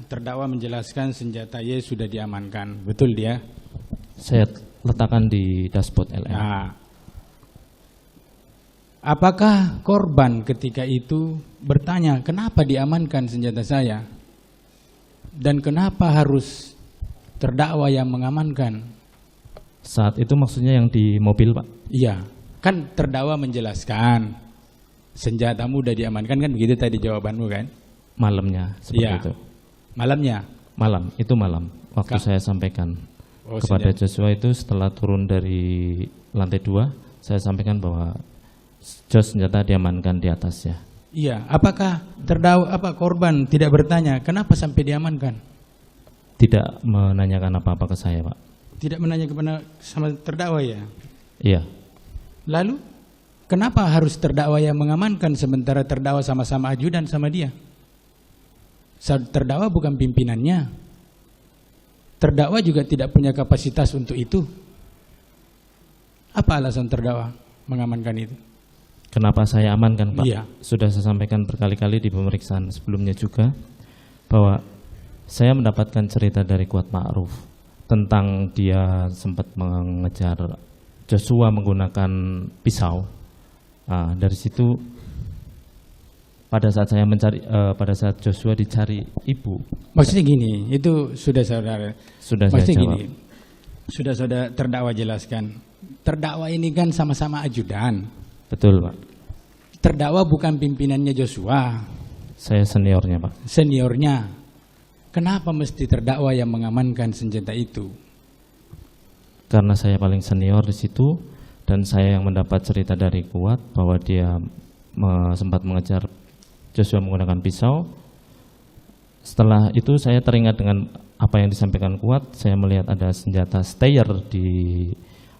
Terdakwa menjelaskan senjata Y sudah diamankan, betul dia? Saya letakkan di dashboard LM. Nah, apakah korban ketika itu bertanya, kenapa diamankan senjata saya? Dan kenapa harus terdakwa yang mengamankan? Saat itu maksudnya yang di mobil, Pak? Iya, kan terdakwa menjelaskan senjatamu sudah diamankan, kan begitu tadi jawabanmu kan? Malamnya, seperti Iya. itu. Malamnya? Malam, itu malam. Waktu saya sampaikan kepada Joshua itu setelah turun dari lantai 2, saya sampaikan bahwa senjata diamankan di atasnya. Iya, apakah korban tidak bertanya kenapa sampai diamankan? Tidak menanyakan apa-apa ke saya, Pak. Tidak menanya kepada sama terdakwa ya? Iya. Lalu kenapa harus terdakwa yang mengamankan sementara terdakwa sama-sama ajudan sama dia? Terdakwa bukan pimpinannya. Terdakwa juga tidak punya kapasitas untuk itu. Apa alasan terdakwa mengamankan itu? Kenapa saya amankan, Pak? Iya. Sudah saya sampaikan berkali-kali di pemeriksaan sebelumnya juga bahwa saya mendapatkan cerita dari Kuat Ma'ruf tentang dia sempat mengejar Joshua menggunakan pisau. Nah, dari situ pada saat saya mencari, pada saat Joshua dicari ibu. Maksudnya gini, itu sudah saudara. Sudah saya jawab. Gini, sudah saudara terdakwa jelaskan. Terdakwa ini kan sama-sama ajudan. Betul, Pak. Terdakwa bukan pimpinannya Joshua. Saya seniornya, Pak. Seniornya. Kenapa mesti terdakwa yang mengamankan senjata itu? Karena saya paling senior di situ dan saya yang mendapat cerita dari Kuat bahwa dia sempat mengejar Joshua menggunakan pisau. Setelah itu saya teringat dengan apa yang disampaikan Kuat. Saya melihat ada senjata stayer di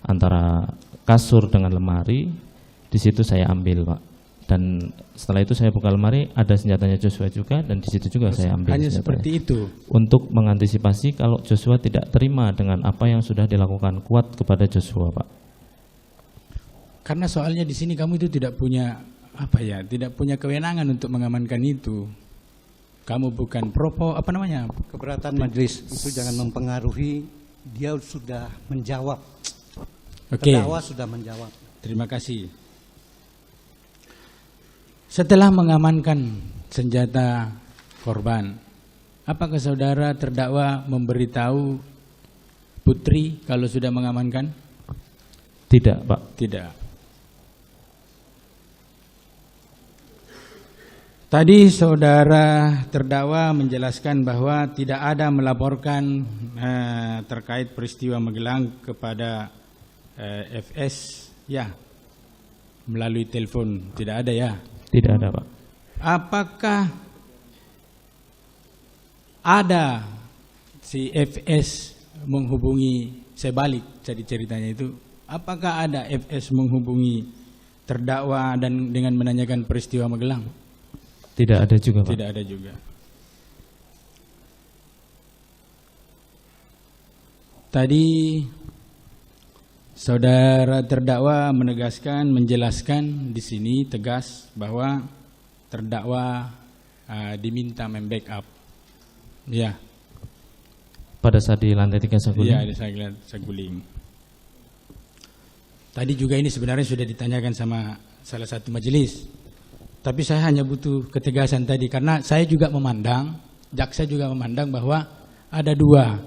antara kasur dengan lemari. Di situ saya ambil, Pak. Dan setelah itu saya buka lemari, ada senjatanya Joshua juga, dan di situ juga saya ambil. Hanya senjatanya. seperti itu. Untuk mengantisipasi kalau Joshua tidak terima dengan apa yang sudah dilakukan Kuat kepada Joshua, Pak. Karena soalnya di sini kamu itu tidak punya tidak punya kewenangan untuk mengamankan itu. Kamu bukan keberatan majelis itu jangan mempengaruhi. Dia sudah menjawab. Oke. Terdakwa sudah menjawab. Terima kasih. Setelah mengamankan senjata korban, apakah saudara terdakwa memberitahu Putri kalau sudah mengamankan? Tidak, Pak. Tidak. Tadi saudara terdakwa menjelaskan bahwa tidak ada melaporkan terkait peristiwa Magelang kepada FS ya melalui telepon, tidak ada ya? Tidak ada, Pak. Apakah ada si FS menghubungi, saya balik jadi ceritanya itu, apakah ada FS menghubungi terdakwa dan dengan menanyakan peristiwa Magelang? Tidak ada juga, Pak. Tidak ada juga. Tadi saudara terdakwa menjelaskan di sini tegas bahwa terdakwa diminta membackup. Ya. Pada saat di lantai 3 saguling? Iya, di saguling. Tadi juga ini sebenarnya sudah ditanyakan sama salah satu majelis. Tapi saya hanya butuh ketegasan tadi karena saya juga memandang, jaksa juga memandang bahwa ada dua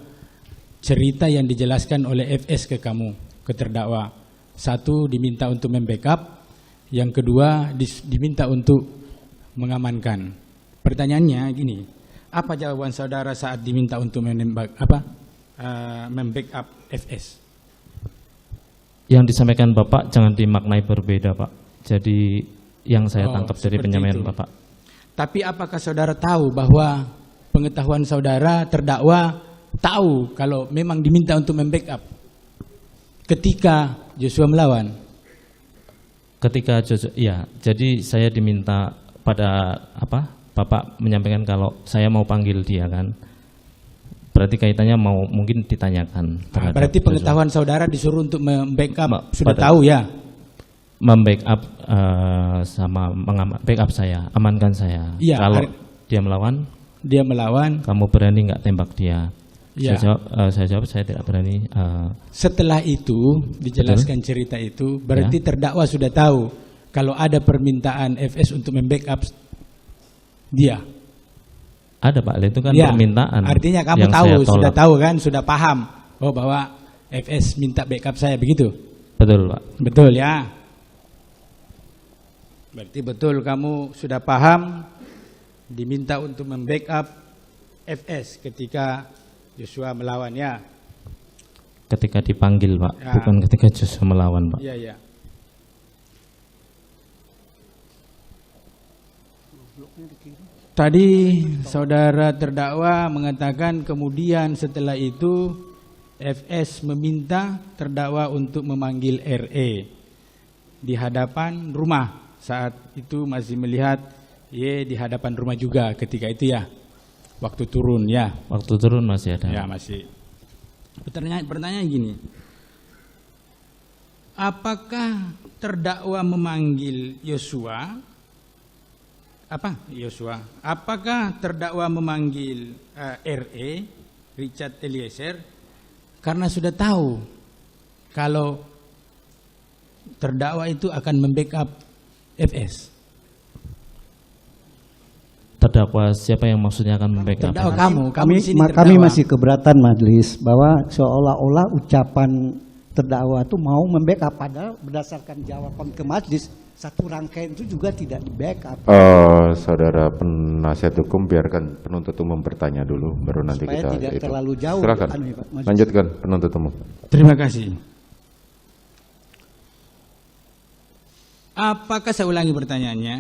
cerita yang dijelaskan oleh FS ke kamu, ke terdakwa. Satu diminta untuk membackup, yang kedua diminta untuk mengamankan. Pertanyaannya gini, apa jawaban saudara saat diminta untuk membackup FS? Yang disampaikan Bapak jangan dimaknai berbeda, Pak. Jadi yang saya tangkap dari penyampaian Bapak. Tapi apakah saudara tahu bahwa pengetahuan saudara terdakwa tahu kalau memang diminta untuk membackup ketika Joshua melawan? Ketika Joshua, ya. Jadi saya diminta pada Bapak menyampaikan kalau saya mau panggil dia kan. Berarti kaitannya mungkin ditanyakan. Berarti pengetahuan saudara disuruh untuk membackup sudah tahu ya? Membackup sama backup saya, amankan saya. Iya, kalau dia melawan, dia melawan. Kamu berani nggak tembak dia? Ya. Saya jawab saya tidak berani. Setelah itu dijelaskan cerita itu, berarti terdakwa sudah tahu kalau ada permintaan FS untuk membackup dia. Ada Pak, itu kan Ya, permintaan. artinya kamu yang tahu, saya tolak. sudah tahu kan, sudah paham bahwa FS minta backup saya, begitu? Betul Pak. Betul ya. Berarti betul kamu sudah paham diminta untuk membackup FS ketika Joshua melawan ya. Ketika dipanggil Pak, Ya. bukan ketika Joshua melawan Pak. Iya, iya. Tadi saudara terdakwa mengatakan kemudian setelah itu FS meminta terdakwa untuk memanggil RE di hadapan rumah. Saat itu masih melihat Y di hadapan rumah juga ketika itu ya. Waktu turun ya. Waktu turun masih ada. Ya masih. Pertanyaan gini. Apakah terdakwa memanggil Yosua? Apakah terdakwa memanggil RE, Richard Eliezer, karena sudah tahu kalau terdakwa itu akan membackup FS? Terdakwa siapa yang maksudnya akan membackup? Terdakwa FS? kamu di sini Kami terdakwa. masih keberatan majelis bahwa seolah-olah ucapan terdakwa itu mau membackup, padahal berdasarkan jawaban ke majelis satu rangkaian itu juga tidak di backup. Saudara penasihat hukum, biarkan penuntut umum bertanya dulu, baru nanti Supaya kita tidak itu. terlalu jauh. Silakan, Pak, majelis. lanjutkan penuntut umum. Terima kasih. Apakah, saya ulangi pertanyaannya,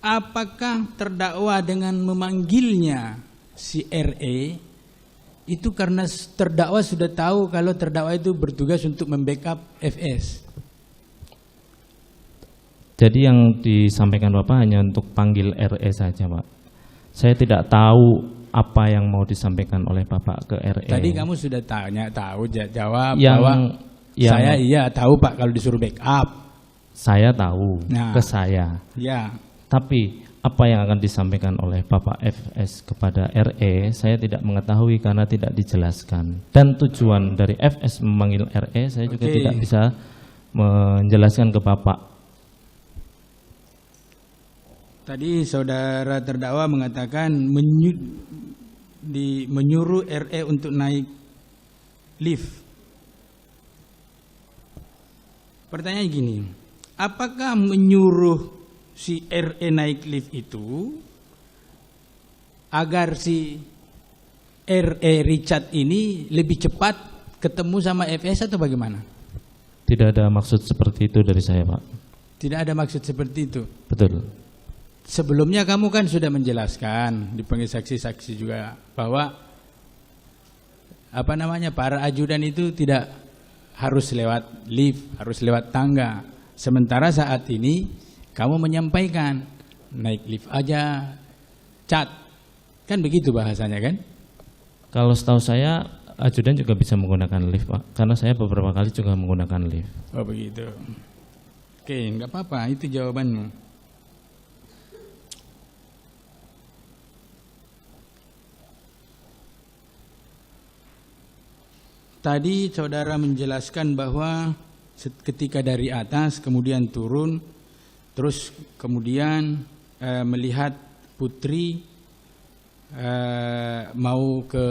apakah terdakwa dengan memanggilnya si RE itu karena terdakwa sudah tahu kalau terdakwa itu bertugas untuk membackup FS? Jadi yang disampaikan Bapak hanya untuk panggil RE saja Pak. Saya tidak tahu apa yang mau disampaikan oleh Bapak ke RE. Tadi kamu sudah jawab Yang- bahwa yang- saya iya tahu Pak kalau disuruh backup. Saya tahu Nah. ke saya. Ya, Tapi apa yang akan disampaikan oleh Bapak FS kepada RE saya tidak mengetahui karena tidak dijelaskan. Dan tujuan dari FS memanggil RE saya juga Oke. tidak bisa menjelaskan ke Bapak. tadi saudara terdakwa mengatakan menyuruh RE untuk naik lift. Pertanyaan gini, apakah menyuruh si RE naik lift itu agar si RE Richard ini lebih cepat ketemu sama FS atau bagaimana? Tidak ada maksud seperti itu dari saya Pak. Tidak ada maksud seperti itu. Betul. Sebelumnya kamu kan sudah menjelaskan, dipanggil saksi-saksi juga, bahwa para ajudan itu tidak harus lewat lift, harus lewat tangga. Sementara saat ini kamu menyampaikan naik lift aja, cat, kan begitu bahasanya kan? Kalau setahu saya ajudan juga bisa menggunakan lift Pak. Karena saya beberapa kali juga menggunakan lift. Oh begitu. Oke, nggak apa-apa, itu jawabanmu. Tadi saudara menjelaskan bahwa ketika dari atas kemudian turun, terus kemudian melihat Putri mau ke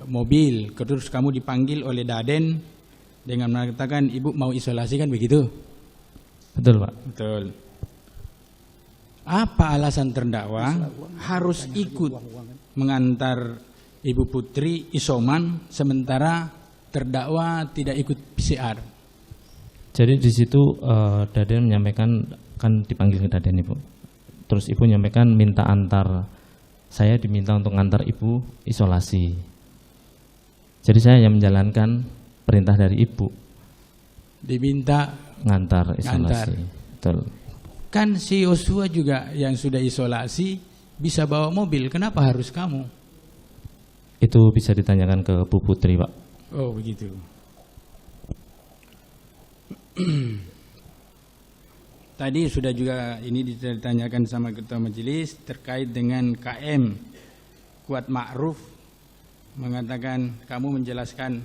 mobil, terus kamu dipanggil oleh Daden dengan mengatakan ibu mau isolasi, kan begitu? Betul Pak. Betul. Apa alasan terdakwa harus ikut mengantar Ibu Putri isoman sementara terdakwa tidak ikut PCR? Jadi di situ Daden menyampaikan, kan dipanggil ke Daden Ibu. Terus Ibu menyampaikan minta antar, saya diminta untuk ngantar Ibu isolasi. Jadi saya yang menjalankan perintah dari Ibu. Diminta Ngantar isolasi. Ngantar. Betul. Kan si Yosua juga yang sudah isolasi bisa bawa mobil, kenapa harus kamu? Itu bisa ditanyakan ke Bu Putri Pak. Oh begitu. Tadi sudah juga ini ditanyakan sama ketua majelis terkait dengan KM Kuat Ma'ruf mengatakan, kamu menjelaskan,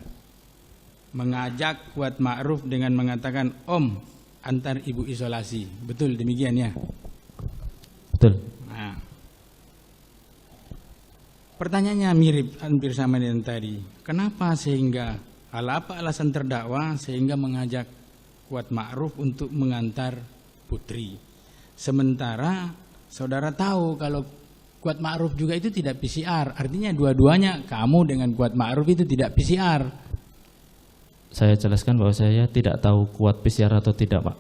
mengajak Kuat Ma'ruf dengan mengatakan, Om, antar ibu isolasi. Betul demikian ya? Betul. Nah, pertanyaannya mirip hampir sama dengan tadi. Kenapa sehingga, apa alasan terdakwa sehingga mengajak Kuat Ma'ruf untuk mengantar putri? Sementara saudara tahu kalau Kuat Ma'ruf juga itu tidak PCR. Artinya dua-duanya, kamu dengan Kuat Ma'ruf itu tidak PCR. Saya jelaskan bahwa saya tidak tahu kuat PCR atau tidak, Pak.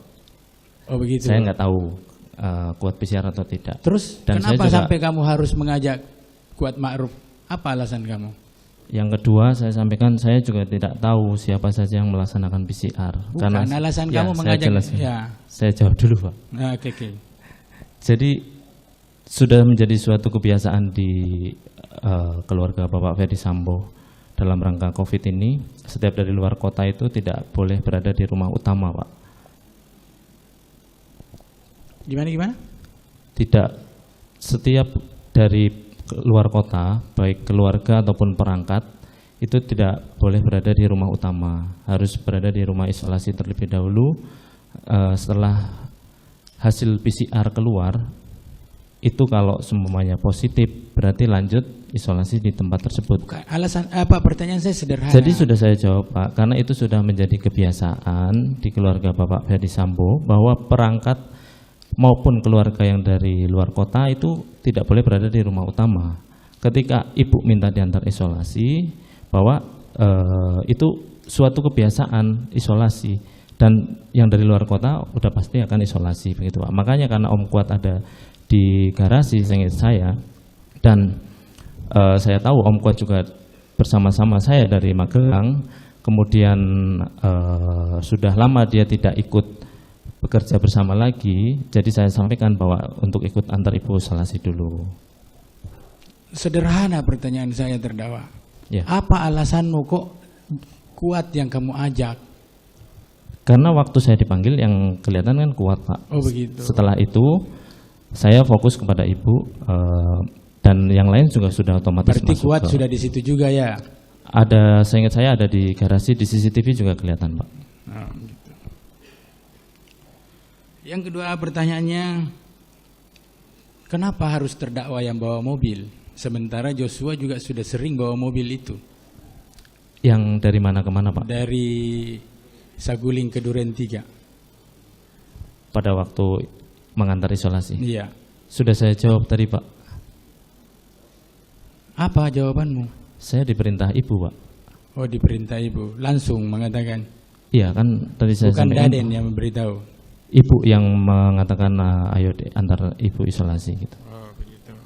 Oh begitu. Saya nggak tahu kuat PCR atau tidak. Terus dan kenapa saya juga, sampai kamu harus mengajak Kuat Ma'ruf? Apa alasan kamu? Yang kedua saya sampaikan, saya juga tidak tahu siapa saja yang melaksanakan PCR. Bukan, karena alasan ya, kamu mengajak. Ya. Saya jawab dulu, Pak. Oke. Jadi sudah menjadi suatu kebiasaan di keluarga Bapak Ferdi Sambo dalam rangka COVID ini, setiap dari luar kota itu tidak boleh berada di rumah utama, Pak. Gimana? Tidak, setiap dari luar kota, baik keluarga ataupun perangkat, itu tidak boleh berada di rumah utama, harus berada di rumah isolasi terlebih dahulu. Setelah hasil PCR keluar, itu kalau semuanya positif berarti lanjut isolasi di tempat tersebut. Bukan, alasan apa? Pertanyaan saya sederhana. Jadi sudah saya jawab, Pak, karena itu sudah menjadi kebiasaan di keluarga Bapak Ferdi Sambo bahwa perangkat maupun keluarga yang dari luar kota itu tidak boleh berada di rumah utama. Ketika ibu minta diantar isolasi, bahwa itu suatu kebiasaan isolasi, dan yang dari luar kota udah pasti akan isolasi begitu, Pak. Makanya karena Om Kuat ada di garasi seingat saya, dan saya tahu Om Kuat juga bersama-sama saya dari Magelang, kemudian sudah lama dia tidak ikut bekerja bersama lagi, jadi saya sampaikan bahwa untuk ikut antar ibu isolasi dulu. Sederhana pertanyaan saya terdakwa. Ya. Apa alasanmu kok Kuat yang kamu ajak? Karena waktu saya dipanggil yang kelihatan kan Kuat, Pak. Oh begitu. Setelah itu saya fokus kepada ibu, dan yang lain juga sudah otomatis berarti masuk. Kuat sudah di situ juga ya? Ada, seingat saya ada di garasi, di CCTV juga kelihatan, Pak. Oh, gitu. Yang kedua pertanyaannya, kenapa harus terdakwa yang bawa mobil? Sementara Joshua juga sudah sering bawa mobil itu. Yang dari mana ke mana, Pak? Dari Saguling ke Duren 3. Pada waktu mengantar isolasi. Iya. Sudah saya jawab tadi, Pak. Apa jawabanmu? Saya diperintah ibu, Pak. Oh, diperintah ibu. Langsung mengatakan. Iya, kan tadi saya bukan sampaikan. Daden yang memberitahu. Ibu yang mengatakan ayo antar ibu isolasi gitu. Oh, begitu.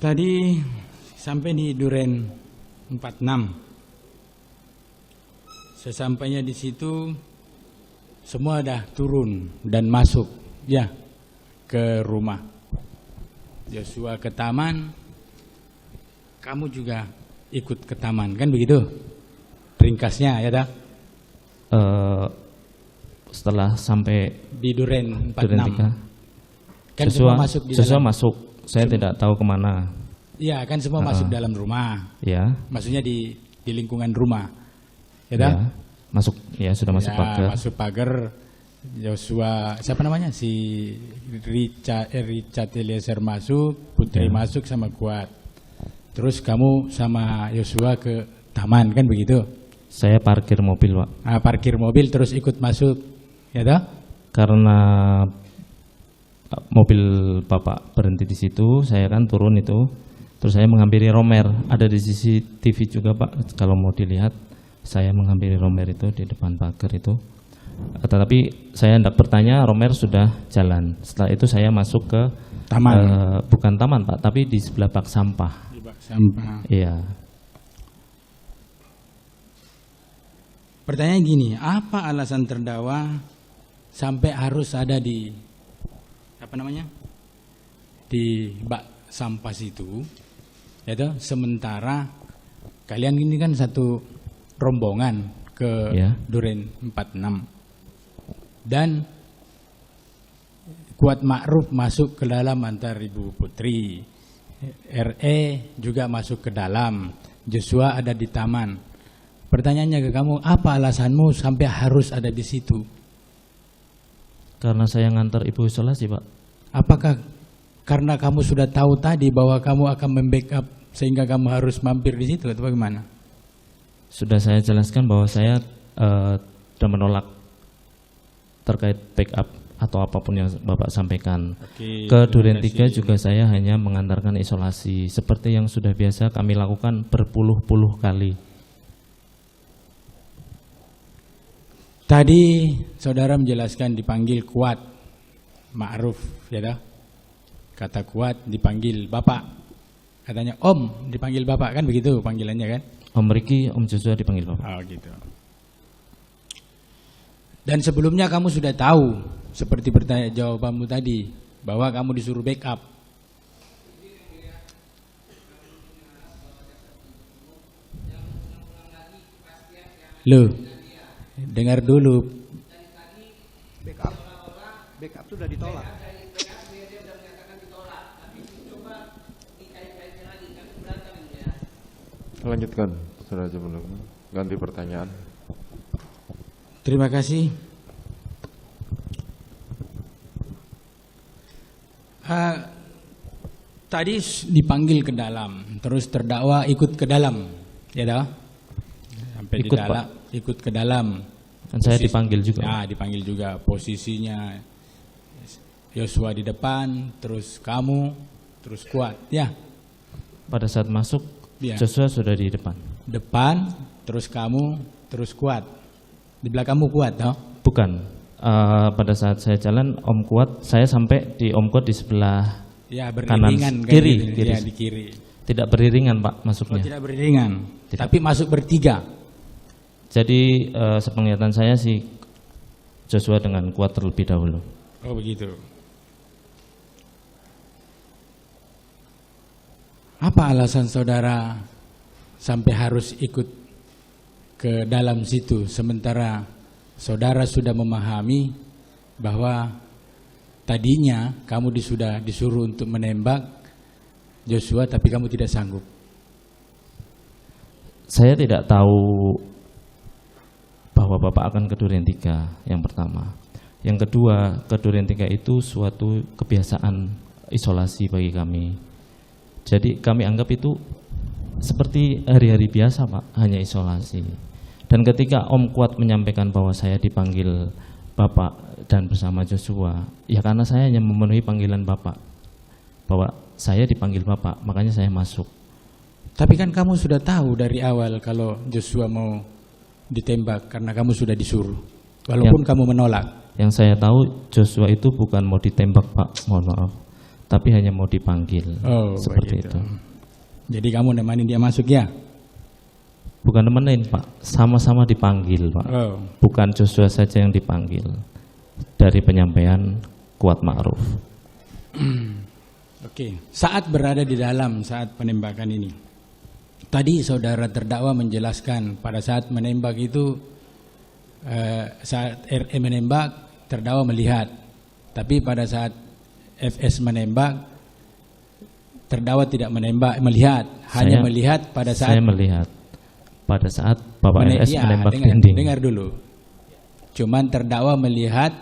Tadi sampai di Duren 46. Sesampainya di situ semua dah turun dan masuk ya ke rumah. Joshua ke taman, kamu juga ikut ke taman, kan begitu? Ringkasnya ya dah. Setelah sampai Di Duren 46. Duren 3, Kan Joshua semua masuk di Joshua dalam. masuk. Saya tidak tahu kemana. Iya, kan semua masuk dalam rumah. Ya. Maksudnya di lingkungan rumah. Ya dah? Ya. Masuk, ya sudah masuk Ya, pagar. masuk pagar. Joshua, siapa namanya? Si Richard Eliezer masuk, Putri Ya. masuk sama Kuat. Terus kamu sama Joshua ke taman, kan begitu? Saya parkir mobil, Pak. Nah, parkir mobil terus ikut masuk. Ya dah? Karena mobil Bapak berhenti di situ, saya kan turun itu. Terus saya menghampiri Romer. Ada di CCTV juga, Pak. Kalau mau dilihat, saya menghampiri Romer itu di depan pagar itu. Tetapi saya hendak bertanya, Romer sudah jalan. Setelah itu saya masuk ke Taman. bukan taman, Pak, tapi di sebelah bak sampah. Di bak sampah. Iya. Pertanyaan gini, apa alasan terdakwa sampai harus ada di apa namanya? Di bak sampah situ? Ya toh, sementara kalian ini kan satu rombongan ke Ya. Duren 46. dan Kuat Ma'ruf masuk ke dalam antar Ibu Putri, RE juga masuk ke dalam, Joshua ada di taman. Pertanyaannya ke kamu, apa alasanmu sampai harus ada di situ? Karena saya ngantar ibu isolasi, Pak. Apakah karena kamu sudah tahu tadi bahwa kamu akan membackup sehingga kamu harus mampir di situ atau bagaimana? Sudah saya jelaskan bahwa saya sudah menolak terkait backup atau apapun yang Bapak sampaikan. Oke, Ke Duren terima 3 kasih. juga saya hanya mengantarkan isolasi seperti yang sudah biasa kami lakukan berpuluh-puluh kali. Tadi saudara menjelaskan dipanggil Kuat Ma'ruf, ya dah? Kata Kuat dipanggil Bapak. Katanya Om dipanggil Bapak, kan begitu panggilannya kan? Om Riki, Om Joshua dipanggil Bapak. Oh gitu. Dan sebelumnya kamu sudah tahu seperti pertanyaan jawabanmu tadi bahwa kamu disuruh backup. Loh, dengar dulu. Backup sudah ditolak. Lanjutkan, Saudara Jumuluk. Ganti pertanyaan. Terima kasih. Tadi dipanggil ke dalam, terus terdakwa ikut ke dalam, ya dah? Sampai Ikut, di dalam, ikut ke dalam. Dan saya dipanggil juga. Ya, dipanggil juga. Posisinya Joshua di depan, terus kamu, terus Kuat, ya. Pada saat masuk, Ya. Joshua sudah di depan. Depan, terus kamu, terus Kuat. Di belakangmu Kuat, toh? Bukan. Pada saat saya jalan, Om Kuat, saya sampai di Om Kuat di sebelah Ya, kanan, beriringan kan kiri, gitu. kiri. Ya, di kiri. Tidak beriringan, Pak, Oh, masuknya. tidak beriringan, Tidak. tapi masuk bertiga. Jadi sepenglihatan saya sih Joshua dengan Kuat terlebih dahulu. Oh, begitu. Apa alasan saudara sampai harus ikut ke dalam situ sementara saudara sudah memahami bahwa tadinya kamu sudah disuruh untuk menembak Joshua tapi kamu tidak sanggup? Saya tidak tahu bahwa Bapak akan ke Duren 3 yang pertama. Yang kedua, ke Duren 3 itu suatu kebiasaan isolasi bagi kami. Jadi kami anggap itu seperti hari-hari biasa, Pak, hanya isolasi. Dan ketika Om Kuat menyampaikan bahwa saya dipanggil Bapak dan bersama Joshua, ya karena saya hanya memenuhi panggilan Bapak, bahwa saya dipanggil Bapak, makanya saya masuk. Tapi kan kamu sudah tahu dari awal kalau Joshua mau ditembak karena kamu sudah disuruh, walaupun kamu menolak. Yang saya tahu Joshua itu bukan mau ditembak, Pak, mohon maaf, tapi hanya mau dipanggil. Oh, seperti begitu. itu. Jadi kamu nemanin dia masuk ya? Bukan nemenin, Pak, sama-sama dipanggil, Pak. Oh, Bukan Joshua saja yang dipanggil. Dari penyampaian Kuat Ma'ruf. oke. Saat berada di dalam saat penembakan ini, tadi saudara terdakwa menjelaskan pada saat menembak itu, saat RE menembak, terdakwa melihat. Tapi pada saat FS menembak, terdakwa tidak melihat, hanya Saya- melihat pada saat Saya melihat pada saat Bapak FS ya, menembak dengar, dinding. dengar dulu. Cuman terdakwa melihat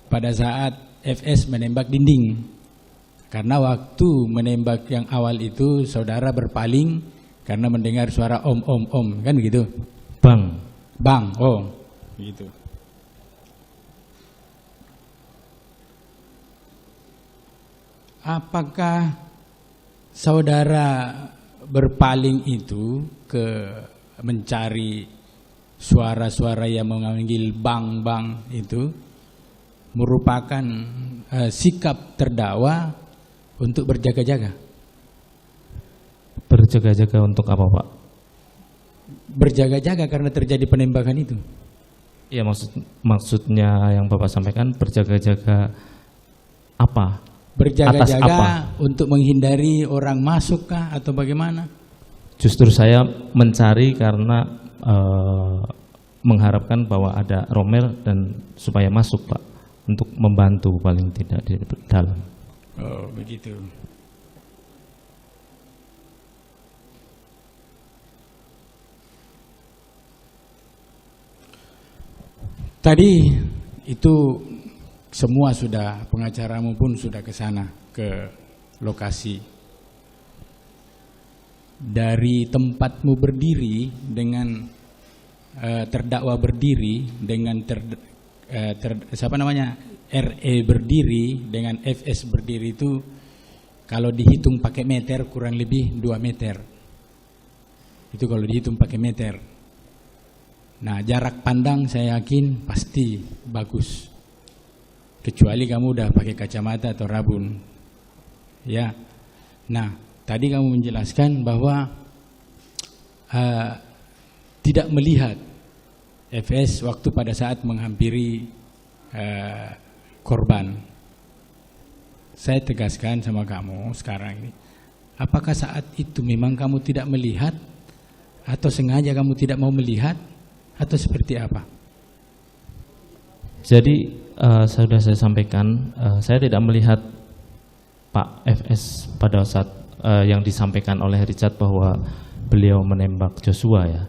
pada saat FS menembak dinding. Karena waktu menembak yang awal itu saudara berpaling karena mendengar suara om, kan begitu? Bang, Bang, oh, gitu. Apakah saudara berpaling itu ke mencari suara-suara yang memanggil bang itu merupakan sikap terdakwa untuk berjaga-jaga? berjaga-jaga untuk apa, Pak? Berjaga-jaga karena terjadi penembakan itu. Ya, maksudnya yang Bapak sampaikan berjaga-jaga apa? Atas apa? Berjaga-jaga untuk menghindari orang masuk kah atau bagaimana? Justru saya mencari karena mengharapkan bahwa ada Romer dan supaya masuk, Pak. untuk membantu paling tidak di dalam. Oh, begitu. Tadi itu semua sudah, pengacaramu pun sudah ke sana, ke lokasi. Dari tempatmu berdiri dengan terdakwa berdiri dengan RE berdiri dengan FS berdiri itu kalau dihitung pakai meter kurang lebih 2 meter. Itu kalau dihitung pakai meter. Nah, jarak pandang saya yakin pasti bagus. Kecuali kamu udah pakai kacamata atau rabun. Ya. Nah, tadi kamu menjelaskan bahwa tidak melihat FS waktu pada saat menghampiri korban. Saya tegaskan sama kamu sekarang ini, apakah saat itu memang kamu tidak melihat atau sengaja kamu tidak mau melihat atau seperti apa? Jadi sudah saya sampaikan, saya tidak melihat Pak FS pada saat yang disampaikan oleh Richard bahwa beliau menembak Joshua ya.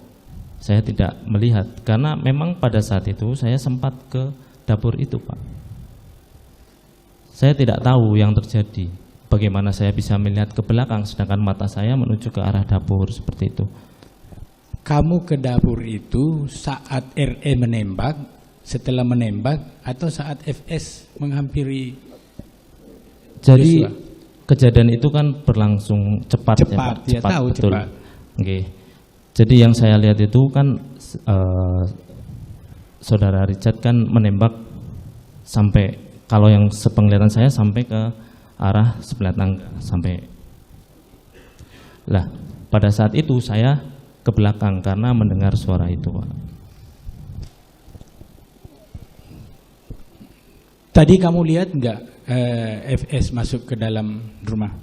Saya tidak melihat karena memang pada saat itu saya sempat ke dapur itu, Pak. Saya tidak tahu yang terjadi. Bagaimana saya bisa melihat ke belakang sedangkan mata saya menuju ke arah dapur seperti itu. Kamu ke dapur itu saat RE menembak, setelah menembak, atau saat FS menghampiri Jadi Joshua? Kejadian itu kan berlangsung cepat, ya, Pak. Ya, tahu betul. cepat. Okay. Jadi yang saya lihat itu kan saudara Richard kan menembak sampai, kalau yang sepenglihatan saya sampai ke arah sebelah tangga sampai. Lah, pada saat itu saya ke belakang karena mendengar suara itu, Pak. Tadi kamu lihat enggak FS masuk ke dalam rumah?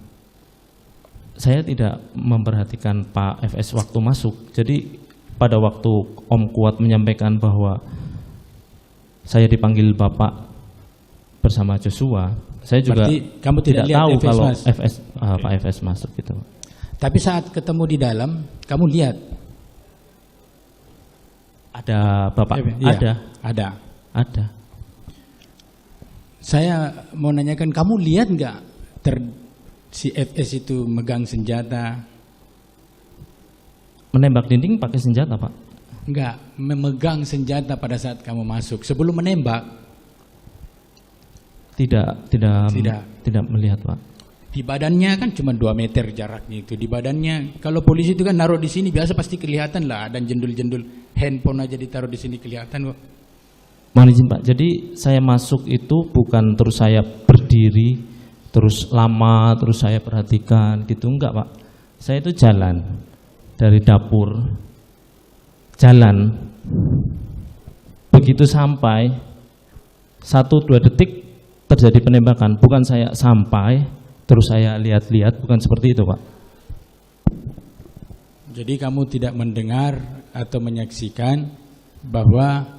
Saya tidak memperhatikan Pak FS waktu masuk. Jadi pada waktu Om Kuat menyampaikan bahwa saya dipanggil Bapak bersama Joshua, saya juga berarti kamu tidak lihat tahu FS kalau masuk? Pak FS masuk gitu. Tapi saat ketemu di dalam, kamu lihat? Ada Bapak? Iya, Ada. ada. Saya mau nanyakan, kamu lihat nggak si FS itu megang senjata? Menembak dinding pakai senjata, Pak? Enggak, memegang senjata pada saat kamu masuk. Sebelum menembak? Tidak melihat, Pak. Di badannya kan cuma 2 meter jaraknya itu. Di badannya, kalau polisi itu kan naruh di sini biasa pasti kelihatan lah. Dan jendul-jendul handphone aja ditaruh di sini kelihatan kok. Mohon izin, Pak. Jadi saya masuk itu bukan terus saya berdiri, terus lama, terus saya perhatikan gitu, enggak, Pak. Saya itu jalan dari dapur, jalan. Begitu sampai 1-2 detik terjadi penembakan. Bukan saya sampai terus saya lihat-lihat, bukan seperti itu, Pak. Jadi kamu tidak mendengar atau menyaksikan bahwa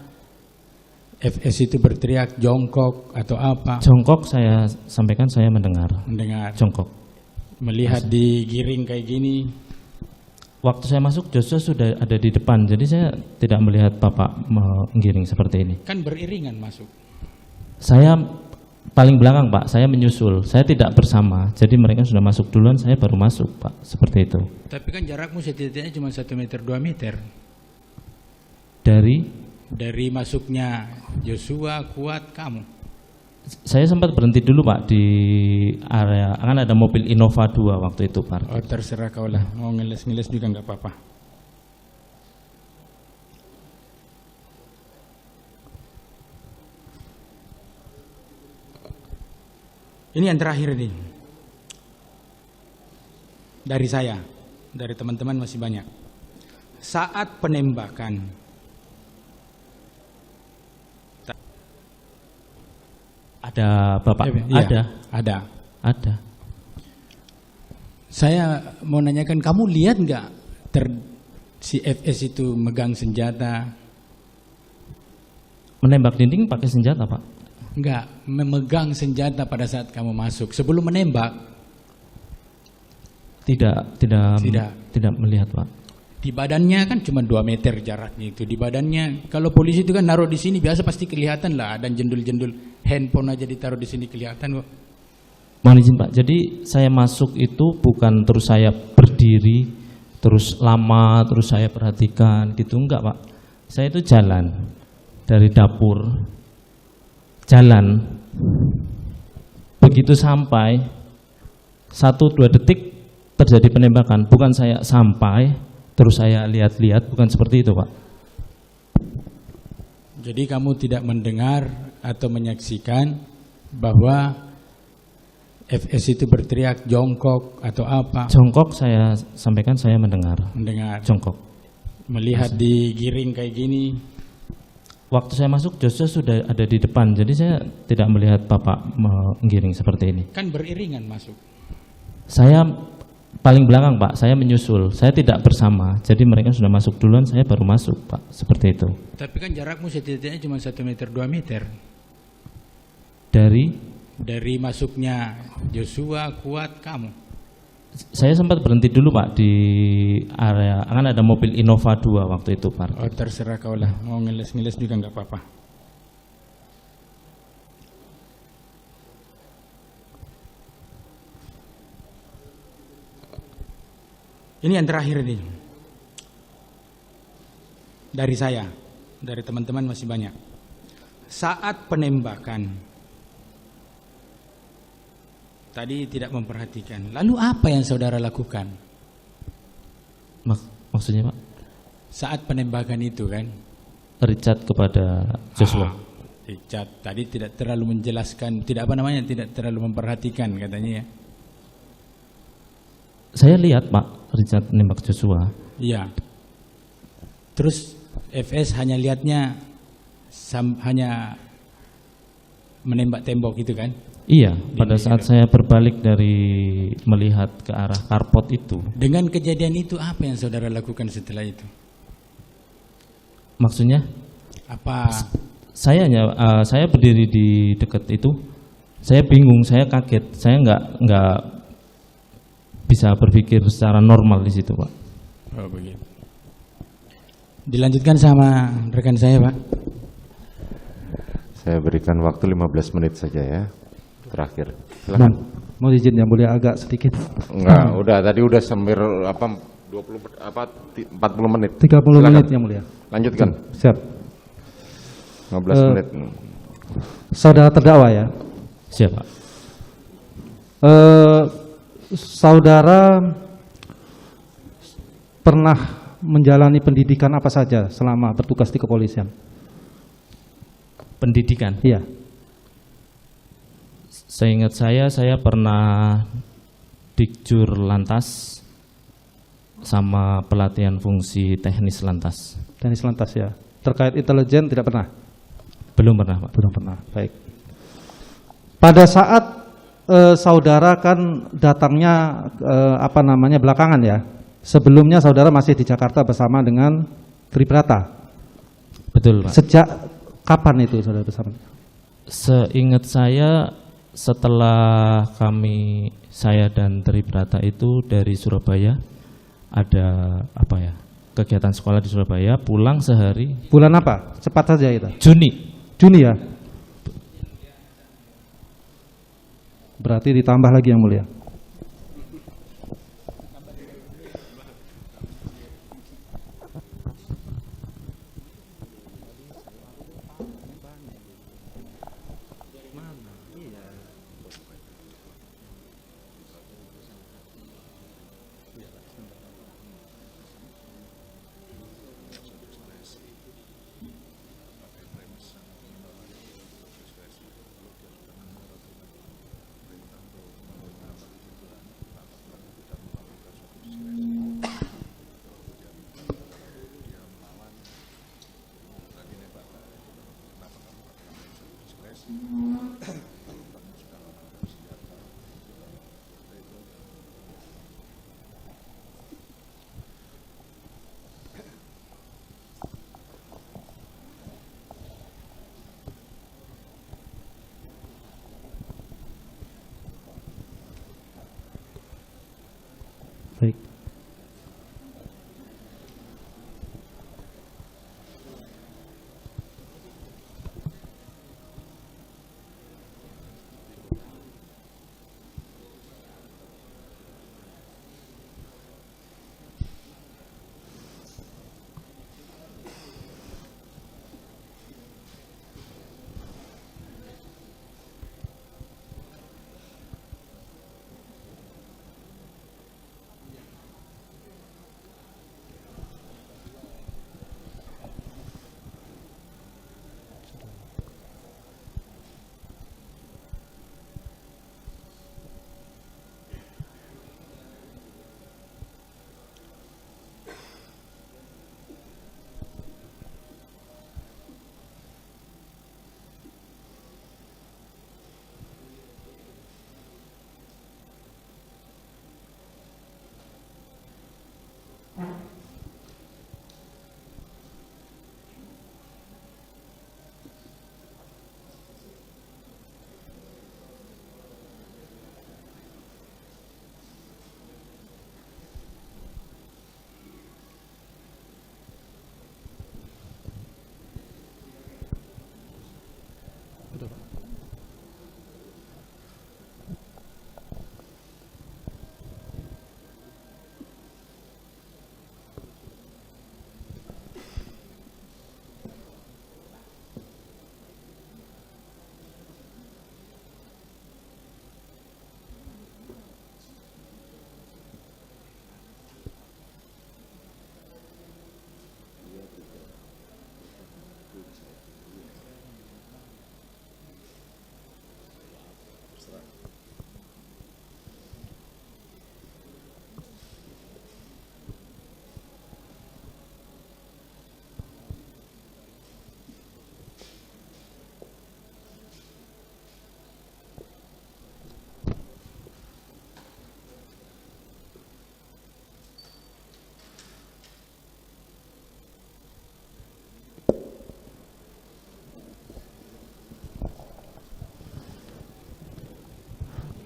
FS itu berteriak jongkok atau apa? Jongkok saya sampaikan, saya mendengar. Mendengar. Jongkok. Melihat digiring kayak gini. Waktu saya masuk Joshua sudah ada di depan, jadi saya tidak melihat Bapak menggiring seperti ini. Kan beriringan masuk. Saya paling belakang, Pak. Saya menyusul. Saya tidak bersama. Jadi mereka sudah masuk duluan, saya baru masuk, Pak. Seperti itu. Tapi kan jarakmu setidaknya cuma 1 meter 2 meter. Dari masuknya Joshua, Kuat, kamu. Saya sempat berhenti dulu, Pak, di area, kan ada mobil Innova 2 waktu itu, Pak. Oh, terserah kau lah. Mau ngeles-ngeles juga nggak apa-apa. Ini yang terakhir nih. Dari saya, dari teman-teman masih banyak. Saat penembakan, ada Bapak? Iya, Ada. Ada. Saya mau nanyakan, kamu lihat nggak si FS itu megang senjata? Menembak dinding pakai senjata, Pak? Enggak, memegang senjata pada saat kamu masuk. Sebelum menembak? Tidak melihat, Pak. Di badannya kan cuma 2 meter jaraknya itu. Di badannya, kalau polisi itu kan naruh di sini biasa pasti kelihatan lah. Ada jendul-jendul handphone aja ditaruh di sini kelihatan kok. Mohon izin Pak, jadi saya masuk itu bukan terus saya berdiri, terus lama, terus saya perhatikan gitu, enggak Pak. Saya itu jalan dari dapur, jalan, begitu sampai 1-2 detik terjadi penembakan. Bukan saya sampai, terus saya lihat-lihat, bukan seperti itu Pak. Jadi kamu tidak mendengar atau menyaksikan bahwa FS itu berteriak jongkok atau apa? Jongkok saya sampaikan saya mendengar. Mendengar. Jongkok. Melihat digiring kayak gini. Waktu saya masuk Joshua sudah ada di depan, jadi saya tidak melihat Bapak menggiring seperti ini. Kan beriringan masuk. Saya paling belakang Pak, saya menyusul. Saya tidak bersama, jadi mereka sudah masuk duluan, saya baru masuk Pak, seperti itu. Tapi kan jarakmu setidaknya cuma 1 meter 2 meter. Dari masuknya Joshua, Kuat, kamu. Saya sempat berhenti dulu Pak di area, kan ada mobil Innova 2 waktu itu Pak. Oh terserah kau lah, mau ngeles-ngeles juga nggak apa-apa. Ini yang terakhir ini. Dari saya, dari teman-teman masih banyak. Saat penembakan, tadi tidak memperhatikan. Lalu apa yang saudara lakukan? Maksudnya Pak? Saat penembakan itu kan? Richard kepada Joshua. Richard tadi tidak terlalu menjelaskan, tidak terlalu memperhatikan katanya ya. Saya lihat Pak, Richard menembak Joshua. Iya. Terus FS hanya lihatnya hanya menembak tembok gitu kan? Iya, pada saat saya berbalik dari melihat ke arah karpot itu. Dengan kejadian itu apa yang saudara lakukan setelah itu? Maksudnya? Apa? Saya berdiri di dekat itu. Saya bingung, saya kaget, saya nggak bisa berpikir secara normal di situ, Pak. Oh begitu. Dilanjutkan sama rekan saya, Pak. Saya berikan waktu 15 menit saja ya. Terakhir. Silakan. Mau izin yang mulia agak sedikit. Enggak, udah tadi udah hampir 40 menit. 30 Silakan. menit yang mulia. Lanjutkan. Siap. 15 menit. Saudara terdakwa ya. Siapa? Saudara pernah menjalani pendidikan apa saja selama bertugas di kepolisian? Pendidikan? Iya. Seingat saya pernah Dikjur Lantas sama pelatihan fungsi teknis Lantas. Teknis Lantas ya. Terkait intelijen tidak pernah? Belum pernah Pak. Belum pernah, baik. Pada saat saudara kan datangnya belakangan ya. Sebelumnya saudara masih di Jakarta bersama dengan Tribrata. Betul Pak. Sejak kapan itu saudara bersama? Seingat saya setelah saya dan Tribrata itu dari Surabaya, ada kegiatan sekolah di Surabaya, pulang sehari. Bulan apa? Cepat saja itu. Juni ya. Berarti ditambah lagi yang mulia. Baik.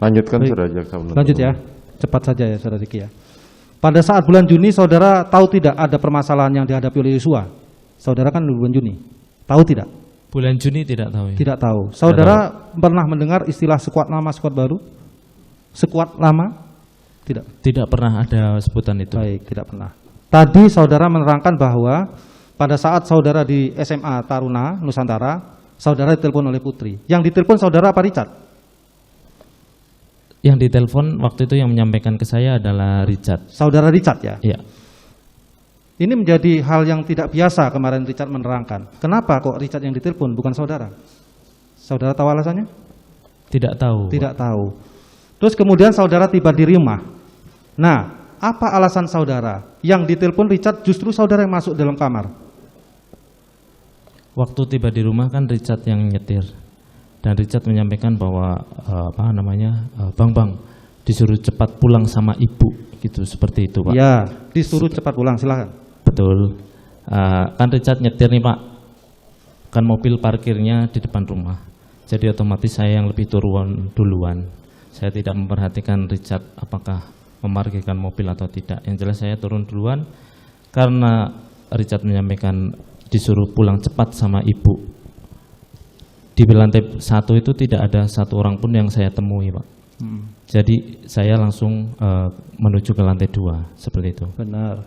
Lanjutkan Baik. saudara jaksa penuntut Lanjut umum. ya, cepat saja ya saudara Riki ya. Pada saat bulan Juni saudara tahu tidak ada permasalahan yang dihadapi oleh Yosua? Saudara kan di bulan Juni, tahu tidak? Bulan Juni tidak tahu ya. Tidak tahu. Saudara pernah mendengar istilah sekuat lama sekuat baru? Sekuat lama? Tidak. Tidak pernah ada sebutan itu. Baik, tidak pernah. Tadi saudara menerangkan bahwa pada saat saudara di SMA Taruna Nusantara, saudara ditelepon oleh Putri. Yang ditelepon saudara apa Richard? Yang ditelepon waktu itu yang menyampaikan ke saya adalah Richard. Saudara Richard ya? Ya, Ini menjadi hal yang tidak biasa kemarin Richard menerangkan. Kenapa kok Richard yang ditelepon bukan saudara? Saudara tahu alasannya? tidak tahu. Tidak tahu. Terus kemudian saudara tiba di rumah. Nah, apa alasan saudara? Yang ditelepon Richard justru saudara yang masuk dalam kamar. Waktu tiba di rumah kan Richard yang nyetir. Dan Richard menyampaikan bahwa Bang, disuruh cepat pulang sama ibu gitu, seperti itu Pak. Ya, disuruh cepat pulang, silakan. Betul. Kan Richard nyetir nih Pak. Kan mobil parkirnya di depan rumah. Jadi otomatis saya yang lebih turun duluan. Saya tidak memperhatikan Richard apakah memarkirkan mobil atau tidak. Yang jelas saya turun duluan karena Richard menyampaikan disuruh pulang cepat sama ibu. Di lantai 1 itu tidak ada satu orang pun yang saya temui Pak. Jadi saya langsung menuju ke lantai 2 seperti itu. Benar.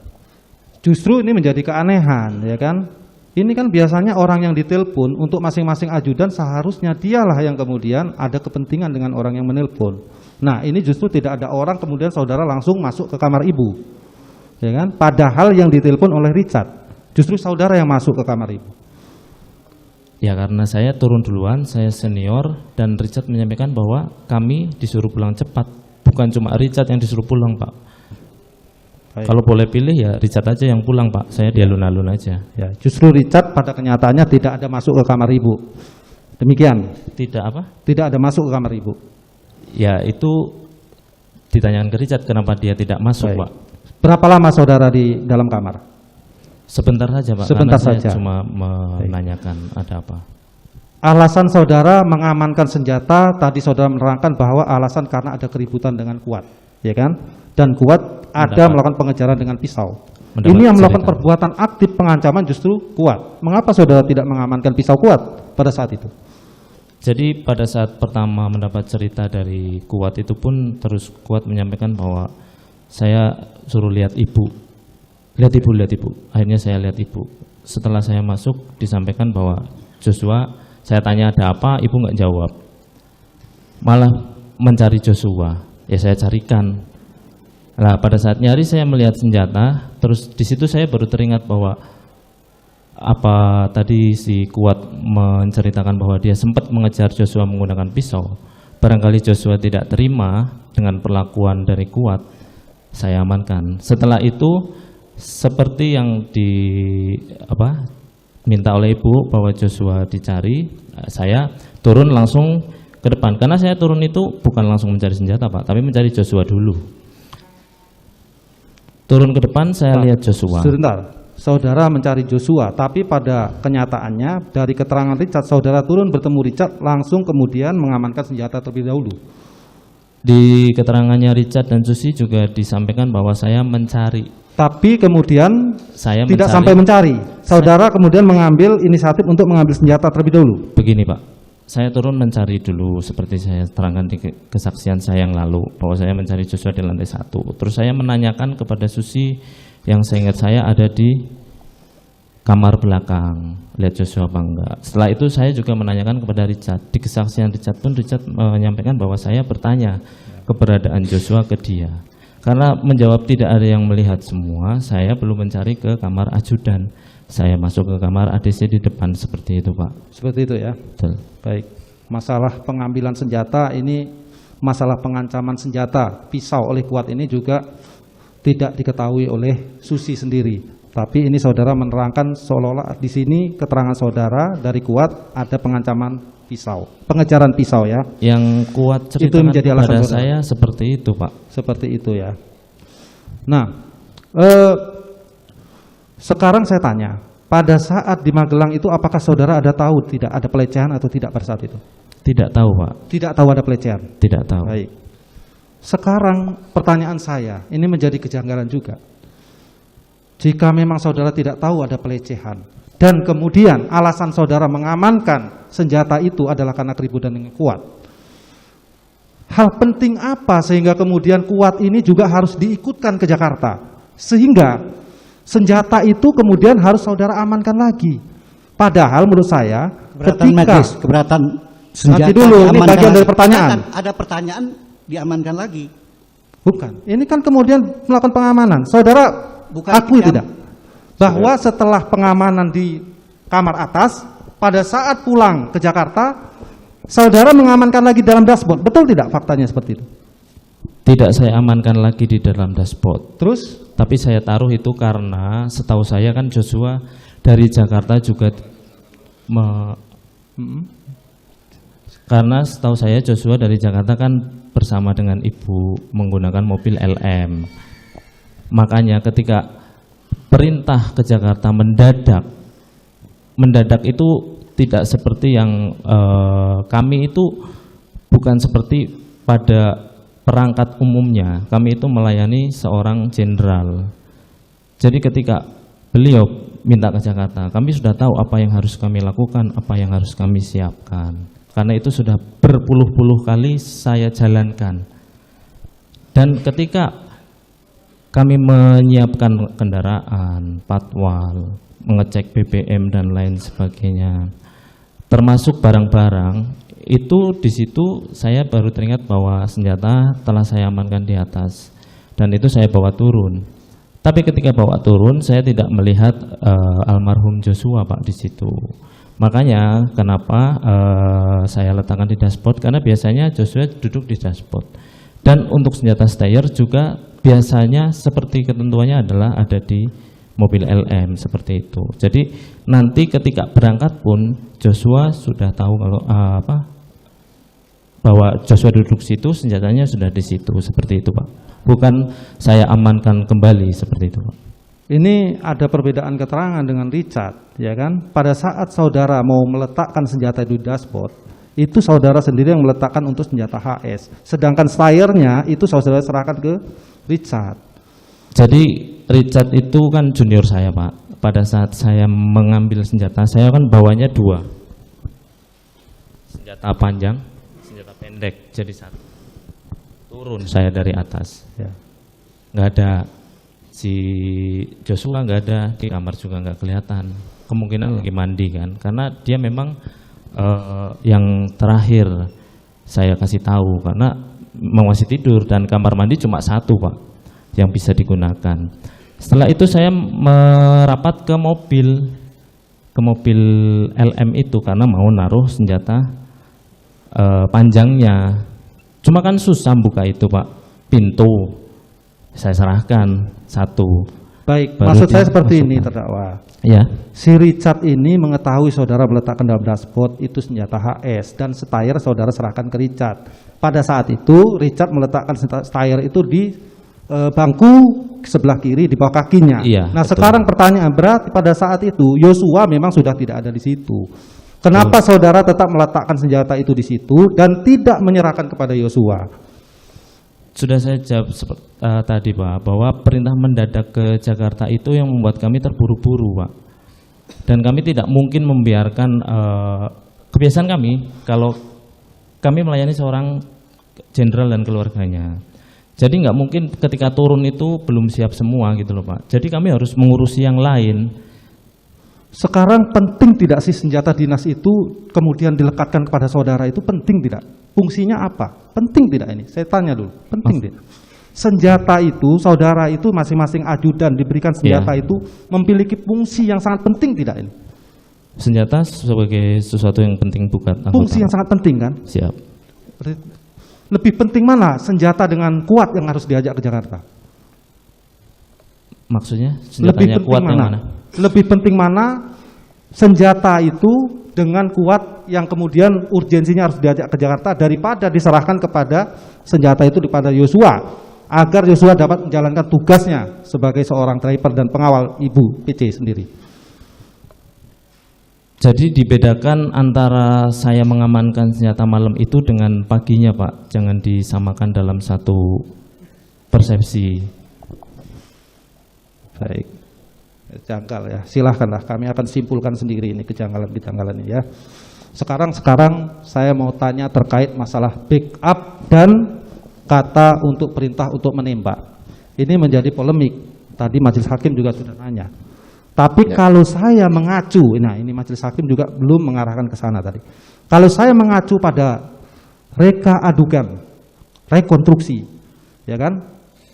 Justru ini menjadi keanehan, ya kan? Ini kan biasanya orang yang ditelepon untuk masing-masing ajudan seharusnya dialah yang kemudian ada kepentingan dengan orang yang menelpon. Nah, ini justru tidak ada orang kemudian saudara langsung masuk ke kamar ibu, ya kan? Padahal yang ditelepon oleh Richard, justru saudara yang masuk ke kamar ibu. Ya karena saya turun duluan, saya senior, dan Richard menyampaikan bahwa kami disuruh pulang cepat. Bukan cuma Richard yang disuruh pulang Pak. Baik. Kalau boleh pilih ya Richard aja yang pulang Pak, saya di alun-alun aja. Ya, justru Richard pada kenyataannya tidak ada masuk ke kamar ibu. Demikian, Tidak apa? tidak ada masuk ke kamar ibu. Ya itu ditanyakan ke Richard kenapa dia tidak masuk Baik. Pak. Berapa lama saudara di dalam kamar? Sebentar saja Pak, Sebentar karena saja. saya cuma menanyakan ada apa. Alasan saudara mengamankan senjata, tadi saudara menerangkan bahwa alasan karena ada keributan dengan Kuat, ya kan? Dan Kuat ada melakukan pengejaran dengan pisau. Mendapat Ini yang melakukan cerita. perbuatan aktif pengancaman justru Kuat. Mengapa saudara tidak mengamankan pisau Kuat pada saat itu? Jadi pada saat pertama mendapat cerita dari Kuat itu pun terus Kuat menyampaikan bahwa saya suruh lihat ibu. Lihat ibu. Akhirnya saya lihat ibu. Setelah saya masuk disampaikan bahwa Joshua, saya tanya ada apa, ibu nggak jawab. Malah mencari Joshua. Ya saya carikan. Nah, pada saat nyari saya melihat senjata, terus di situ saya baru teringat bahwa apa tadi si Kuat menceritakan bahwa dia sempat mengejar Joshua menggunakan pisau. Barangkali Joshua tidak terima dengan perlakuan dari Kuat, saya amankan. Setelah itu seperti yang minta oleh ibu bahwa Joshua dicari, saya turun langsung ke depan. Karena saya turun itu bukan langsung mencari senjata Pak, tapi mencari Joshua dulu. Turun ke depan saya lihat Joshua. Sebentar, saudara mencari Joshua, tapi pada kenyataannya dari keterangan Richard, saudara turun bertemu Richard langsung kemudian mengamankan senjata terlebih dahulu. Di keterangannya Richard dan Susi juga disampaikan bahwa saya mencari. Tapi kemudian Saya tidak mencari. sampai mencari. Saudara kemudian mengambil inisiatif untuk mengambil senjata terlebih dahulu. Begini Pak, saya turun mencari dulu seperti saya terangkan di kesaksian saya yang lalu bahwa saya mencari Joshua di lantai 1. Terus saya menanyakan kepada Susi yang saya ingat saya ada di kamar belakang, lihat Joshua apa enggak. Setelah itu saya juga menanyakan kepada Richard. Di kesaksian Richard pun Richard menyampaikan bahwa saya bertanya keberadaan Joshua ke dia. Karena menjawab tidak ada yang melihat semua, saya belum mencari ke kamar ajudan. Saya masuk ke kamar ADC di depan seperti itu Pak. Seperti itu ya. Betul. Baik. Masalah pengambilan senjata ini, masalah pengancaman senjata pisau oleh Kuat ini juga tidak diketahui oleh Susi sendiri. Tapi ini saudara menerangkan seolah-olah di sini keterangan saudara dari Kuat ada pengancaman pisau, pengejaran pisau ya. Yang Kuat Itu ceritakan menjadi alasan kepada saudara. saya seperti itu Pak. Seperti itu ya. Nah, sekarang saya tanya, pada saat di Magelang itu apakah saudara ada tahu tidak ada pelecehan atau tidak pada saat itu? Tidak tahu Pak. Tidak tahu ada pelecehan. Tidak tahu. Baik. Sekarang pertanyaan saya, ini menjadi kejanggalan juga. Jika memang saudara tidak tahu ada pelecehan, dan kemudian alasan saudara mengamankan senjata itu adalah karena keributan dengan Kuat, hal penting apa sehingga kemudian Kuat ini juga harus diikutkan ke Jakarta, sehingga senjata itu kemudian harus saudara amankan lagi? Padahal menurut saya, Keberatan medis, keberatan senjata. Nanti dulu, ini diamankan bagian dari lagi. pertanyaan. Ada pertanyaan diamankan lagi. Bukan, ini kan kemudian melakukan pengamanan. Saudara Bukan akui diam- tidak bahwa setelah pengamanan di kamar atas, pada saat pulang ke Jakarta, saudara mengamankan lagi dalam dashboard. Betul tidak faktanya seperti itu? Tidak saya amankan lagi di dalam dashboard. Terus Tapi saya taruh itu karena setahu saya kan Joshua dari Jakarta juga karena setahu saya Joshua dari Jakarta kan bersama dengan ibu menggunakan mobil LM. Makanya ketika perintah ke Jakarta mendadak itu tidak seperti yang kami itu bukan seperti pada perangkat umumnya. Kami itu melayani seorang jenderal. Jadi ketika beliau minta ke Jakarta, kami sudah tahu apa yang harus kami lakukan, apa yang harus kami siapkan. Karena itu sudah berpuluh-puluh kali saya jalankan. Dan ketika kami menyiapkan kendaraan, patwal, mengecek BBM dan lain sebagainya, termasuk barang-barang, itu di situ saya baru teringat bahwa senjata telah saya amankan di atas dan itu saya bawa turun. Tapi ketika bawa turun saya tidak melihat almarhum Joshua Pak di situ. Makanya kenapa saya letakkan di dashboard, karena biasanya Joshua duduk di dashboard. Dan untuk senjata Steyr juga biasanya seperti ketentuannya adalah ada di mobil LM seperti itu. Jadi nanti ketika berangkat pun Joshua sudah tahu kalau bahwa Joshua duduk situ, senjatanya sudah di situ seperti itu Pak. Bukan saya amankan kembali seperti itu Pak. ini ada perbedaan keterangan dengan Richard, ya kan? Pada saat saudara mau meletakkan senjata di dashboard, itu saudara sendiri yang meletakkan untuk senjata HS. Sedangkan Steyr-nya itu saudara serahkan ke Richard. Jadi Richard itu kan junior saya, Pak. Pada saat saya mengambil senjata, saya kan bawanya 2. Senjata panjang, senjata pendek, jadi 1. Turun saya dari atas. Ya. Nggak ada si Joshua, nggak ada di kamar juga nggak kelihatan. Kemungkinan lagi mandi kan, karena dia memang yang terakhir saya kasih tahu karena masih tidur dan kamar mandi cuma 1, Pak, yang bisa digunakan. Setelah itu saya merapat ke mobil LM itu karena mau naruh senjata panjangnya. Cuma kan susah buka itu, Pak, pintu. Saya serahkan 1. Baik, Baru maksud saya dia seperti ini masukkan. terdakwa. Ya, Si Richard ini mengetahui saudara meletakkan dalam dashboard itu senjata HS dan steyr saudara serahkan ke Richard. Pada saat itu Richard meletakkan steyr itu di bangku sebelah kiri di bawah kakinya. Iya, Nah, betul. sekarang pertanyaan berarti pada saat itu Joshua memang sudah tidak ada di situ. Kenapa saudara tetap meletakkan senjata itu di situ dan tidak menyerahkan kepada Joshua? sudah saya jawab tadi, Pak, bahwa perintah mendadak ke Jakarta itu yang membuat kami terburu-buru, Pak. Dan kami tidak mungkin membiarkan kebiasaan kami kalau kami melayani seorang jenderal dan keluarganya. Jadi nggak mungkin ketika turun itu belum siap semua gitu loh, Pak. Jadi kami harus mengurusi yang lain. Sekarang penting tidak sih senjata dinas itu kemudian dilekatkan kepada saudara itu penting tidak? Fungsinya apa? Penting tidak ini? Saya tanya dulu, penting tidak? Senjata itu, saudara itu masing-masing ajudan diberikan senjata itu memiliki fungsi yang sangat penting tidak ini? Senjata sebagai sesuatu yang penting bukan anggota. Fungsi yang sangat penting kan? Siap. Lebih penting mana senjata dengan kuat yang harus diajak ke Jakarta? Maksudnya Lebih senjatanya penting kuat yang mana? mana? Lebih penting mana senjata itu dengan kuat yang kemudian urgensinya harus diajak ke Jakarta daripada diserahkan kepada senjata itu kepada Joshua agar Joshua dapat menjalankan tugasnya sebagai seorang driver dan pengawal Ibu PC sendiri. Jadi dibedakan antara saya mengamankan senjata malam itu dengan paginya, Pak. Jangan disamakan dalam satu persepsi. Baik, janggal ya. Silahkanlah, kami akan simpulkan sendiri ini kejanggalan-kejanggalan ini ya. Sekarang saya mau tanya terkait masalah backup dan kata untuk perintah untuk menembak. Ini menjadi polemik. Tadi majelis hakim juga sudah nanya. Tapi kalau saya mengacu, nah ini majelis hakim juga belum mengarahkan ke sana tadi. Kalau saya mengacu pada reka adukan, rekonstruksi, ya kan,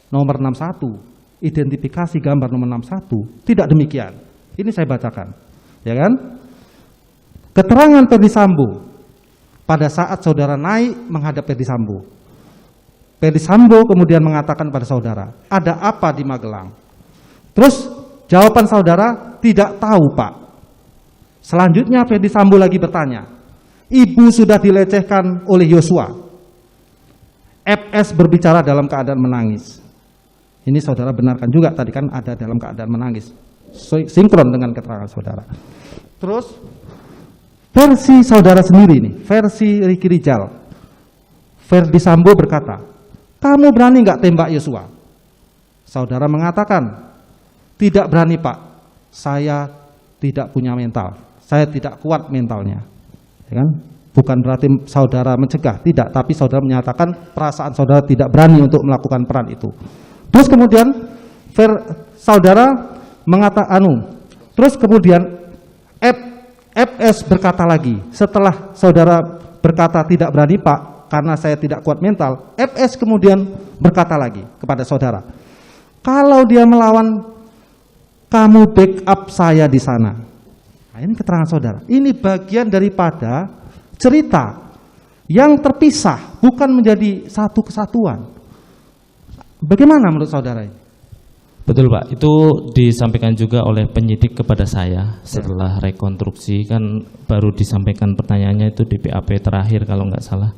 nomor 61, identifikasi gambar nomor 61, tidak demikian. Ini saya bacakan, ya kan? Keterangan Ferdy Sambo pada saat saudara naik menghadap Ferdy Sambo. Ferdy Sambo kemudian mengatakan pada saudara, ada apa di Magelang? Terus jawaban saudara, tidak tahu, Pak. Selanjutnya Ferdy Sambo lagi bertanya, ibu sudah dilecehkan oleh Joshua. FS berbicara dalam keadaan menangis. Ini saudara benarkan juga, tadi kan ada dalam keadaan menangis. Sinkron dengan keterangan saudara. Terus, versi saudara sendiri nih, versi Ricky Rijal. Ferdy Sambo berkata, kamu berani nggak tembak Joshua? Saudara mengatakan, tidak berani, Pak. Saya tidak punya mental. Saya tidak kuat mentalnya. Ya kan? Bukan berarti saudara mencegah, tidak. Tapi saudara menyatakan perasaan saudara tidak berani untuk melakukan peran itu. Terus kemudian saudara mengatakan terus kemudian FS berkata lagi, setelah saudara berkata tidak berani, Pak, karena saya tidak kuat mental, FS kemudian berkata lagi kepada saudara, kalau dia melawan, kamu backup saya di sana. Nah, ini keterangan saudara. Ini bagian daripada cerita yang terpisah, bukan menjadi satu kesatuan. Bagaimana menurut saudara ini? Betul, Pak. Itu disampaikan juga oleh penyidik kepada saya setelah rekonstruksi, kan baru disampaikan pertanyaannya itu di BAP terakhir kalau nggak salah.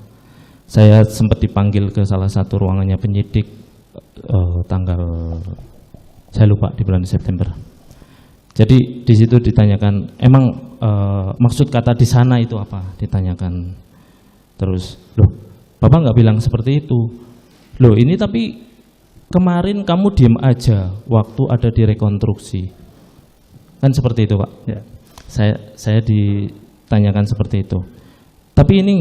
Saya sempat dipanggil ke salah satu ruangannya penyidik tanggal, saya lupa, di bulan September. Jadi di situ ditanyakan, emang maksud kata di sana itu apa? Ditanyakan. Terus, loh, Bapak nggak bilang seperti itu. Loh, ini tapi kemarin kamu diem aja waktu ada di rekonstruksi. Kan seperti itu, Pak. Ya. Saya ditanyakan seperti itu. Tapi ini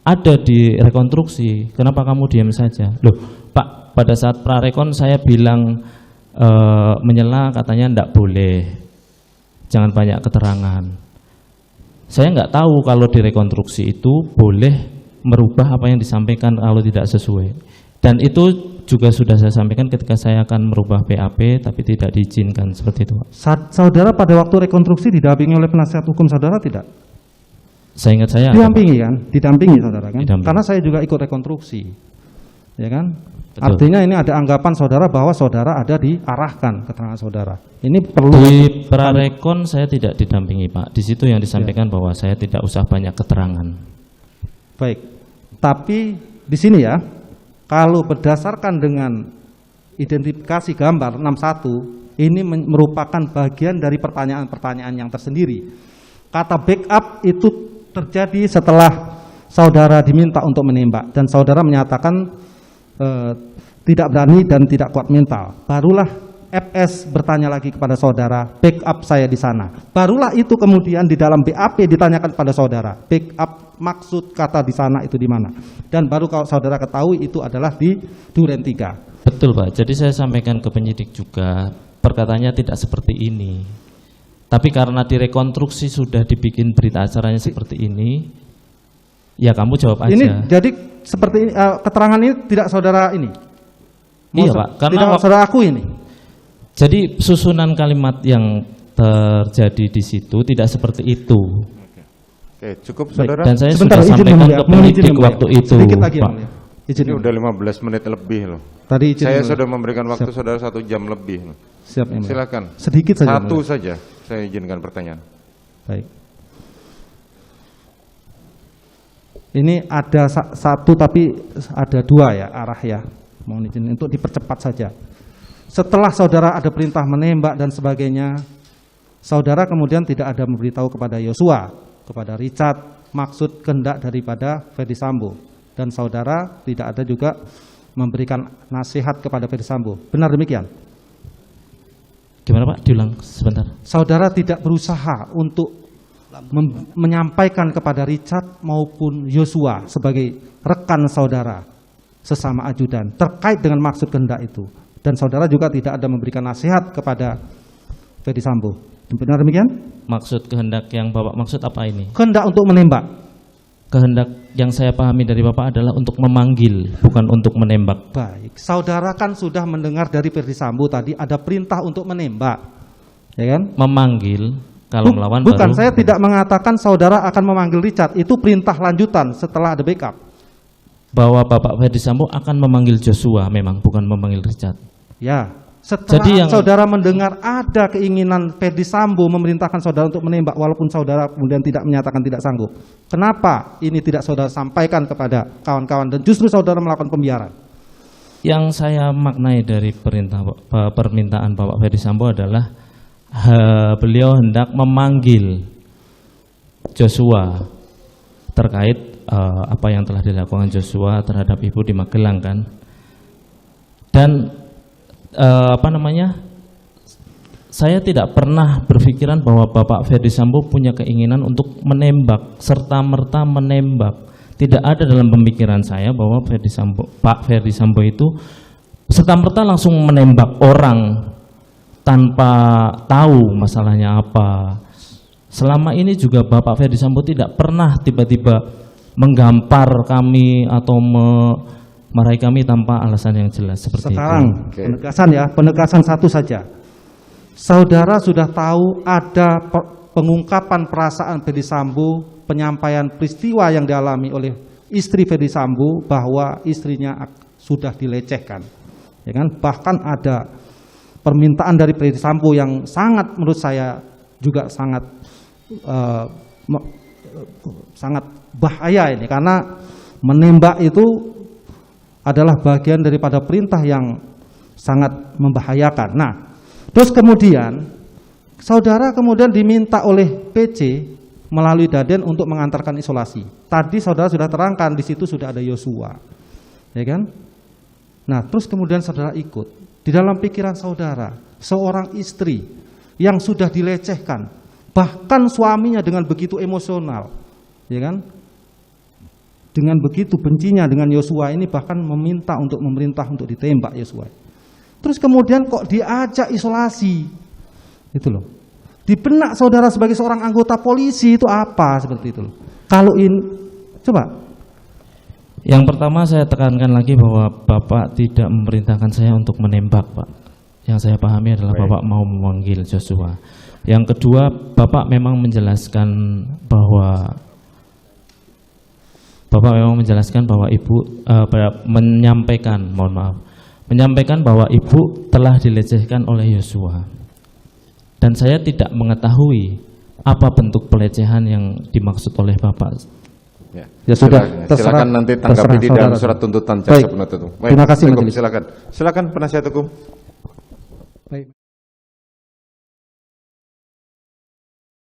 ada di rekonstruksi, kenapa kamu diam saja? Loh, Pak, pada saat prarekon saya bilang menyela, katanya enggak boleh, jangan banyak keterangan. Saya nggak tahu kalau di rekonstruksi itu boleh merubah apa yang disampaikan kalau tidak sesuai. Dan itu juga sudah saya sampaikan ketika saya akan merubah BAP, tapi tidak diizinkan seperti itu, Pak. Saudara pada waktu rekonstruksi didampingi oleh penasihat hukum saudara tidak? Saya ingat saya Didampingi kan? Didampingi saudara kan? Didampingi. Karena saya juga ikut rekonstruksi, ya kan? Betul. Artinya ini ada anggapan saudara bahwa saudara ada diarahkan keterangan saudara. Ini perlu di prarekon saya tidak didampingi, Pak. Di situ yang disampaikan bahwa saya tidak usah banyak keterangan. baik. Tapi di sini ya, kalau berdasarkan dengan identifikasi gambar 61, ini merupakan bagian dari pertanyaan-pertanyaan yang tersendiri. Kata backup itu terjadi setelah saudara diminta untuk menembak dan saudara menyatakan tidak berani dan tidak kuat mental. Barulah FS bertanya lagi kepada saudara, backup saya di sana. Barulah itu kemudian di dalam BAP ditanyakan pada saudara, backup maksud kata di sana itu di mana. Dan baru kalau saudara ketahui itu adalah di Duren 3. Betul, Pak. Jadi saya sampaikan ke penyidik juga, perkataannya tidak seperti ini. Tapi karena direkonstruksi sudah dibikin berita acaranya seperti ini, ya kamu jawab aja. Ini jadi seperti ini, keterangan ini tidak saudara ini? Iya, Pak. Karena tidak saudara aku ini? Jadi susunan kalimat yang terjadi di situ tidak seperti itu. Oke, cukup saudara. Dan saya Sebentar, sudah izin sampaikan mulia. ke penyidik Mohon izin, waktu mulia. itu, Sedikit lagi, Pak. mulia. Izin, Ini mulia. udah 15 menit lebih loh. Tadi izin, Saya mulia. sudah memberikan waktu Siap. saudara 1 jam lebih loh. Siap, ya, mulia. Silakan. Sedikit saja. Satu mulia. saja saya izinkan pertanyaan. Baik. Ini ada satu tapi ada dua ya arah ya. Mohon izin untuk dipercepat saja. Setelah saudara ada perintah menembak dan sebagainya, saudara kemudian tidak ada memberitahu kepada Yosua, kepada Richard, maksud kehendak daripada Ferdy Sambo. Dan saudara tidak ada juga memberikan nasihat kepada Ferdy Sambo. Benar demikian? Gimana, Pak? Diulang sebentar. Saudara tidak berusaha untuk menyampaikan kepada Richard maupun Yosua sebagai rekan saudara sesama ajudan terkait dengan maksud kehendak itu. Dan saudara juga tidak ada memberikan nasihat kepada Ferdy Sambo. Benar demikian? Maksud kehendak yang Bapak maksud apa ini? Kehendak untuk menembak. Kehendak yang saya pahami dari Bapak adalah untuk memanggil, bukan untuk menembak. Baik, saudara kan sudah mendengar dari Ferdy Sambo tadi ada perintah untuk menembak, ya kan? Memanggil, kalau melawan Bukan, baru. saya tidak mengatakan saudara akan memanggil Richard. Itu perintah lanjutan setelah ada backup. Bahwa Bapak Ferdy Sambo akan memanggil Joshua, memang bukan memanggil Richard. Ya, setelah Jadi yang- saudara mendengar ada keinginan Ferdy Sambo memerintahkan saudara untuk menembak walaupun saudara kemudian tidak menyatakan tidak sanggup. Kenapa ini tidak saudara sampaikan kepada kawan-kawan dan justru saudara melakukan pembiaran? Yang saya maknai dari permintaan Bapak Ferdy Sambo adalah beliau hendak memanggil Joshua terkait apa yang telah dilakukan Joshua terhadap ibu di Magelang kan. Dan saya tidak pernah berpikiran bahwa Bapak Ferdy Sambo punya keinginan untuk menembak serta-merta menembak. Tidak ada dalam pemikiran saya bahwa Pak Ferdy Sambo itu serta-merta langsung menembak orang tanpa tahu masalahnya apa. Selama ini juga Bapak Ferdy Sambo tidak pernah tiba-tiba menggampar kami atau marahi kami tanpa alasan yang jelas seperti Sekarang itu. penegasan ya, penegasan satu saja. Saudara sudah tahu ada pengungkapan perasaan Ferdy Sambo, penyampaian peristiwa yang dialami oleh istri Ferdy Sambo bahwa istrinya sudah dilecehkan, ya kan? Bahkan ada permintaan dari Ferdy Sambo yang sangat menurut saya juga sangat bahaya ini karena menembak itu adalah bagian daripada perintah yang sangat membahayakan. Nah, terus kemudian saudara kemudian diminta oleh PC melalui Daden untuk mengantarkan isolasi. Tadi saudara sudah terangkan di situ sudah ada Yosua, ya kan? Nah, terus kemudian saudara ikut. Di dalam pikiran saudara, seorang istri yang sudah dilecehkan, bahkan suaminya dengan begitu emosional, ya kan? Dengan begitu bencinya dengan Yosua ini, bahkan meminta untuk memerintah untuk ditembak Yosua. Terus kemudian kok diajak isolasi, itu loh. Di benak saudara sebagai seorang anggota polisi itu apa seperti itu loh. Kalau coba. Yang pertama saya tekankan lagi bahwa Bapak tidak memerintahkan saya untuk menembak, Pak. Yang saya pahami adalah Bapak mau memanggil Joshua. Yang kedua, Bapak memang menjelaskan bahwa Ibu menyampaikan bahwa Ibu telah dilecehkan oleh Yosua. Dan saya tidak mengetahui apa bentuk pelecehan yang dimaksud oleh Bapak. Ya sudah, silakan nanti tanggapi di dalam surat tuntutan jaksa penuntut umum. Terima kasih majelis. Silakan penasihat hukum.